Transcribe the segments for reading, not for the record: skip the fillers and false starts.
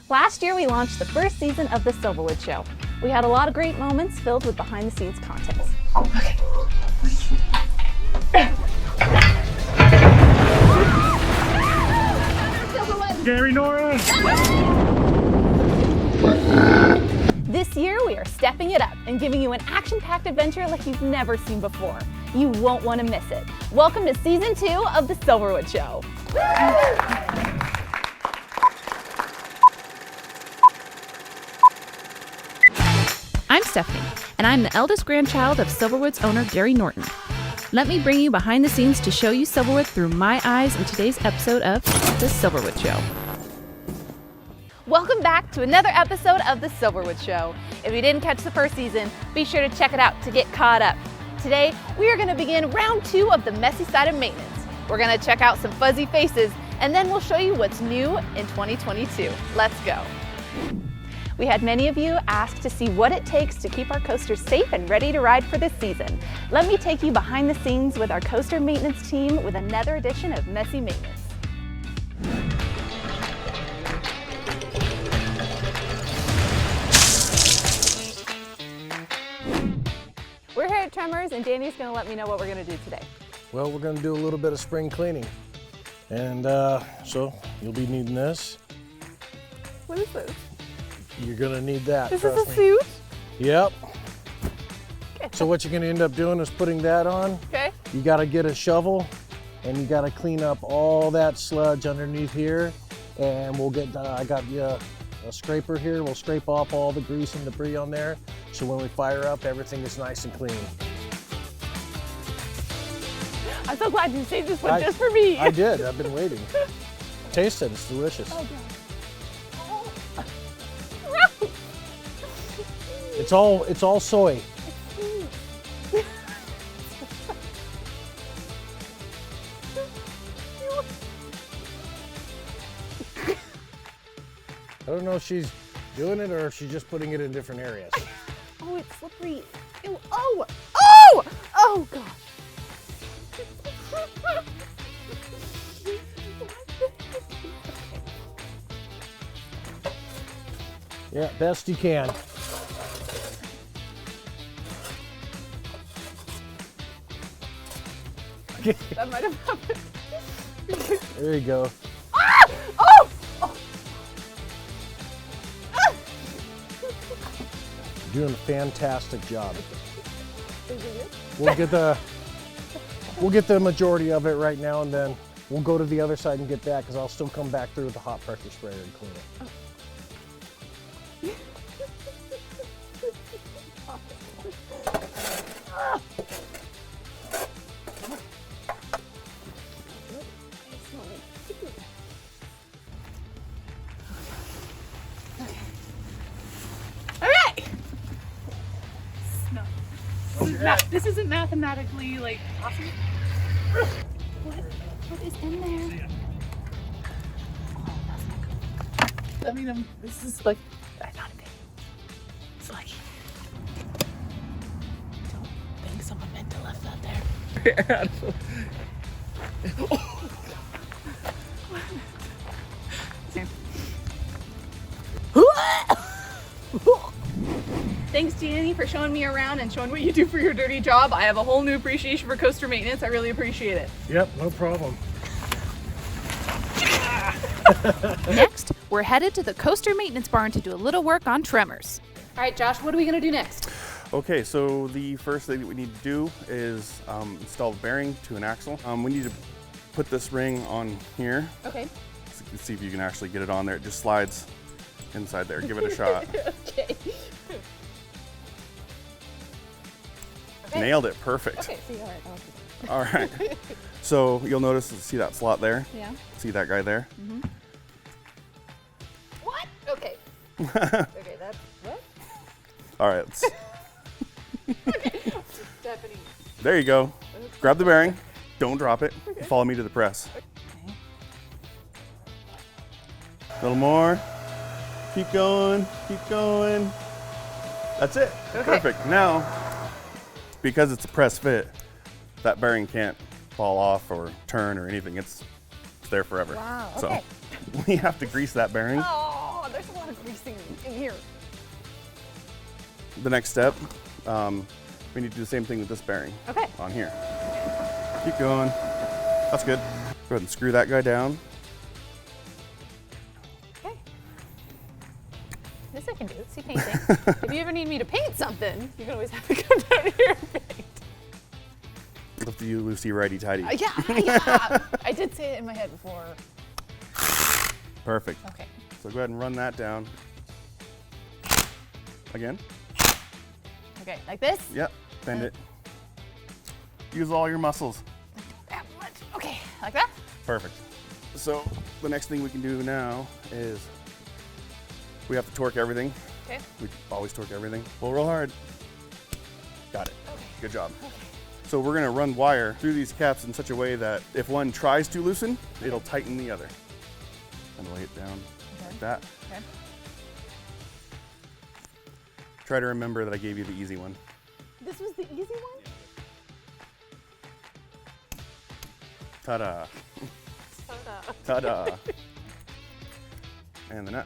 Last year, we launched the first season of the Silverwood Show. We had a lot of great moments filled with behind-the-scenes content. Gary Norris! This year, we are stepping it up and giving you an action-packed adventure like you've never seen before. You won't want to miss it. Welcome to Season 2 of the Silverwood Show. I'm Stephanie, and I'm the eldest grandchild of Silverwood's owner, Gary Norton. Let me bring you behind the scenes to show you Silverwood through my eyes in today's episode of the Silverwood Show. Welcome back to another episode of the Silverwood Show. If you didn't catch the first season, be sure to check it out to get caught up. Today, we are going to begin round 2 of the messy side of maintenance. We're going to check out some fuzzy faces, and then we'll show you what's new in 2022. Let's go. We had many of you ask to see what it takes to keep our coasters safe and ready to ride for this season. Let me take you behind the scenes with our coaster maintenance team with another edition of Messy Maintenance. We're here at Tremors, and Danny's going to let me know what we're going to do today. Well, we're going to do a little bit of spring cleaning. And so you'll be needing this. What is this? You're going to need that. This is a suit? Yep. Okay. So what you're going to end up doing is putting that on. Okay. You got to get a shovel and you got to clean up all that sludge underneath here. And we'll get, I got you a scraper here. We'll scrape off all the grease and debris on there. So when we fire up, everything is nice and clean. I'm so glad you saved this one just for me. I did. I've been waiting. Taste it. It's delicious. Oh, God. It's all soy. I don't know if she's doing it or if she's just putting it in different areas. Oh, it's slippery. Ew. Oh! Oh! Oh, gosh. Yeah, best you can. That might have happened. There you go. Ah! Oh! Oh! Ah! You're doing a fantastic job. Is it We'll get the majority of it right now, and then we'll go to the other side and get that, because I'll still come back through with the hot pressure sprayer and clean it. Oh. This isn't mathematically like possible. What is in there? I mean, this is like, I thought it. It's like, don't think someone meant to left that there. Thanks, Danny, for showing me around and showing what you do for your dirty job. I have a whole new appreciation for coaster maintenance. I really appreciate it. Yep, no problem. Next, we're headed to the coaster maintenance barn to do a little work on Tremors. All right, Josh, what are we going to do next? Okay, so the first thing that we need to do is install the bearing to an axle. We need to put this ring on here. Okay. So you can see if you can actually get it on there. It just slides inside there. Give it a shot. Okay. Nailed it, perfect. Okay, see, all right. All right. So you'll notice, see that slot there? Yeah. See that guy there? Mm-hmm. What? Okay. Okay, that's what? All right. Let's, Okay. Stephanie. there you go. Grab the bearing. Don't drop it. Okay. Follow me to the press. Okay. A little more. Keep going. Keep going. That's it. Okay. Perfect. Now, because it's a press fit, that bearing can't fall off or turn or anything. It's there forever. Wow. So Okay. we have to grease that bearing. Oh, on, there's a lot of greasing in here. The next step, we need to do the same thing with this bearing. Okay. On here. Keep going. That's good. Go ahead and screw that guy down. Okay. This I can do. See painting. If you ever need me to paint something, you can always have to come down here and paint. Lift you, Lucy, righty tighty. Yeah. I did say it in my head before. Perfect. Okay. So go ahead and run that down. Again. Okay, like this? Yep. Bend it. Use all your muscles. That much. Okay, like that? Perfect. So the next thing we can do now is we have to torque everything. Okay. We always torque everything. Pull real hard. Got it. Okay. Good job. Okay. So we're gonna run wire through these caps in such a way that if one tries to loosen, it'll tighten the other. And lay it down like that. Okay. Try to remember that I gave you the easy one. This was the easy one? Ta-da. Ta-da. Ta-da. And the nut.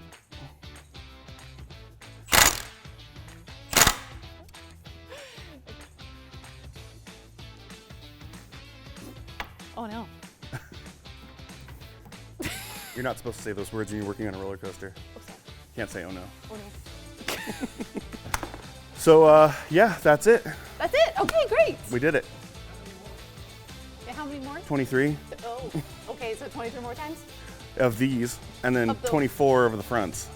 Oh no. You're not supposed to say those words when you're working on a roller coaster. Oh, sorry. Can't say oh no. Oh no. So yeah, that's it. That's it? Okay, great. We did it. Okay, how many more? 23 Oh, okay, so 23 more times? of these, and then Of the- 24 of the fronts.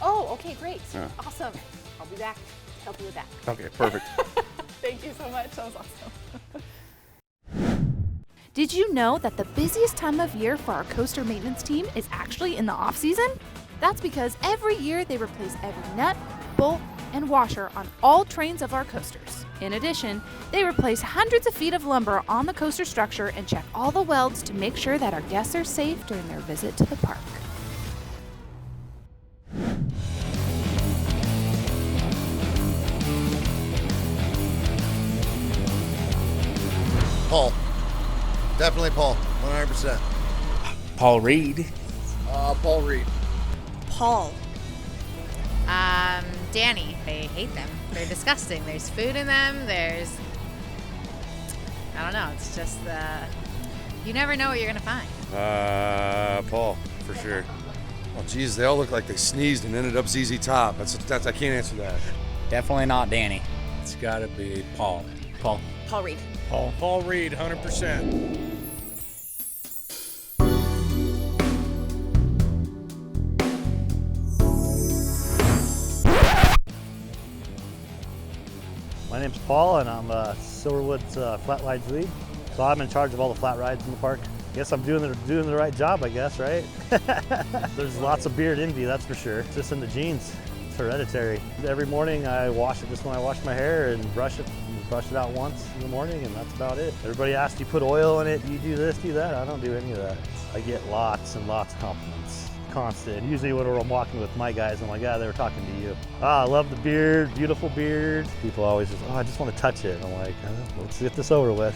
Oh, okay, great. Yeah. Awesome. I'll be back to help you with that. Okay, perfect. Thank you so much. That was awesome. Did you know that the busiest time of year for our coaster maintenance team is actually in the off season? That's because every year they replace every nut, bolt, and washer on all trains of our coasters. In addition, they replace hundreds of feet of lumber on the coaster structure and check all the welds to make sure that our guests are safe during their visit to the park. Paul. Definitely Paul. 100%. Paul Reed. Paul Reed. Paul. Danny. I hate them. They're disgusting. There's food in them. I don't know. It's just, you never know what you're going to find. Paul, for sure. Oh, geez, they all look like they sneezed and ended up ZZ Top. That's I can't answer that. Definitely not Danny. It's got to be Paul. Paul. Paul Reed. Paul Reed, 100%. My name's Paul, and I'm Silverwood's flat rides lead. So I'm in charge of all the flat rides in the park. Guess I'm doing the right job, I guess, right? There's lots of beard envy, that's for sure. It's just in the genes. It's hereditary. Every morning I wash it just when I wash my hair and brush it out once in the morning, and that's about it. Everybody asks, do you put oil in it? Do you do this, do that? I don't do any of that. I get lots and lots of compliments. Constant. Usually when I'm walking with my guys, I'm like, yeah, they were talking to you. I love the beard, beautiful beard. People always just, I just want to touch it. I'm like, let's get this over with.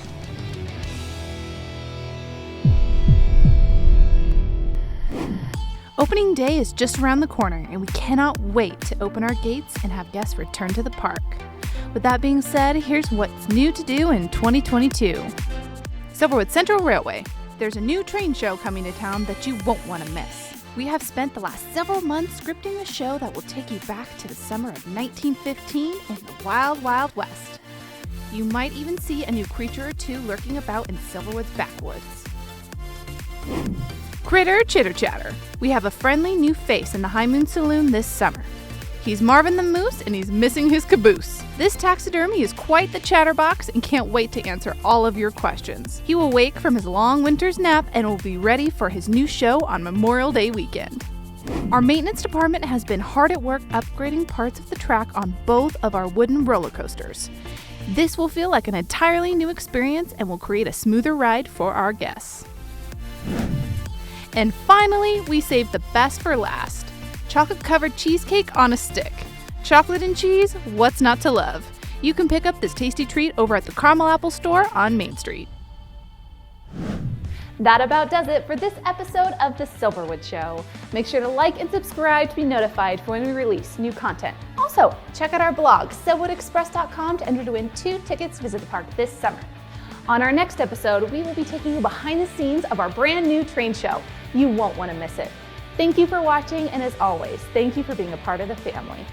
Opening day is just around the corner, and we cannot wait to open our gates and have guests return to the park. With that being said, here's what's new to do in 2022. Silverwood Central Railway. There's a new train show coming to town that you won't want to miss. We have spent the last several months scripting a show that will take you back to the summer of 1915 in the Wild Wild West. You might even see a new creature or two lurking about in Silverwood's backwoods. Critter Chitter Chatter. We have a friendly new face in the High Moon Saloon this summer. He's Marvin the Moose, and he's missing his caboose. This taxidermy is quite the chatterbox and can't wait to answer all of your questions. He will wake from his long winter's nap and will be ready for his new show on Memorial Day weekend. Our maintenance department has been hard at work upgrading parts of the track on both of our wooden roller coasters. This will feel like an entirely new experience and will create a smoother ride for our guests. And finally, we saved the best for last. Chocolate-covered cheesecake on a stick. Chocolate and cheese, what's not to love? You can pick up this tasty treat over at the Caramel Apple store on Main Street. That about does it for this episode of The Silverwood Show. Make sure to like and subscribe to be notified for when we release new content. Also, check out our blog, silverwoodexpress.com, to enter to win 2 tickets to visit the park this summer. On our next episode, we will be taking you behind the scenes of our brand new train show. You won't want to miss it. Thank you for watching, and as always, thank you for being a part of the family.